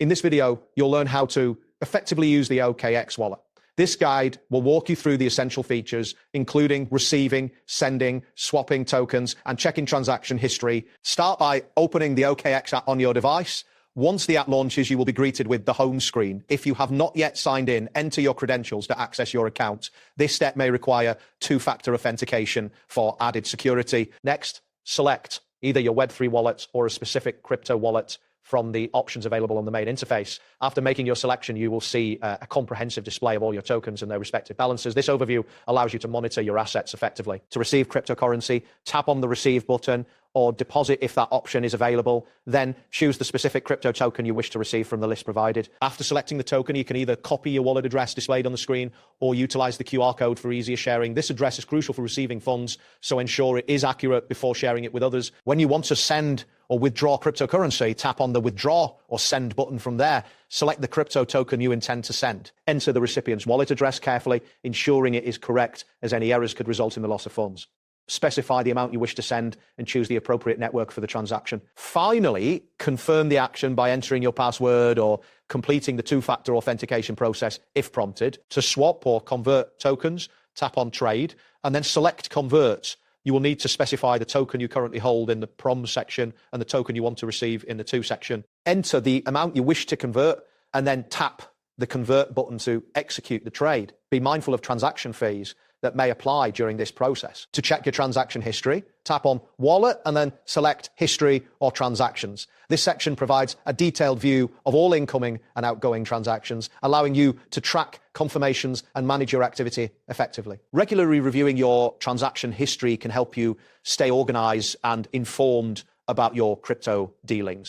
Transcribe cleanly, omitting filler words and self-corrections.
In this video, you'll learn how to effectively use the OKX Wallet. This guide will walk you through the essential features, including receiving, sending, swapping tokens, and checking transaction history. Start by opening the OKX app on your device. Once the app launches, you will be greeted with the home screen. If you have not yet signed in, enter your credentials to access your account. This step may require two-factor authentication for added security. Next, select either your Web3 wallet or a specific crypto wallet from the options available on the main interface. After making your selection, you will see a comprehensive display of all your tokens and their respective balances. This overview allows you to monitor your assets effectively. To receive cryptocurrency, tap on the Receive button or deposit if that option is available. Then choose the specific crypto token you wish to receive from the list provided. After selecting the token, you can either copy your wallet address displayed on the screen or utilize the QR code for easier sharing. This address is crucial for receiving funds, so ensure it is accurate before sharing it with others. When you want to send or withdraw cryptocurrency, tap on the Withdraw or Send button from there. Select the crypto token you intend to send. Enter the recipient's wallet address carefully, ensuring it is correct, as any errors could result in the loss of funds. Specify the amount you wish to send and choose the appropriate network for the transaction. Finally, confirm the action by entering your password or completing the two-factor authentication process if prompted. To swap or convert tokens, tap on Trade and then select Convert. You will need to specify the token you currently hold in the Prom section and the token you want to receive in the To section. Enter the amount you wish to convert and then tap the Convert button to execute the trade. Be mindful of transaction fees that may apply during this process. To check your transaction history, tap on Wallet and then select History or Transactions. This section provides a detailed view of all incoming and outgoing transactions, allowing you to track confirmations and manage your activity effectively. Regularly reviewing your transaction history can help you stay organized and informed about your crypto dealings.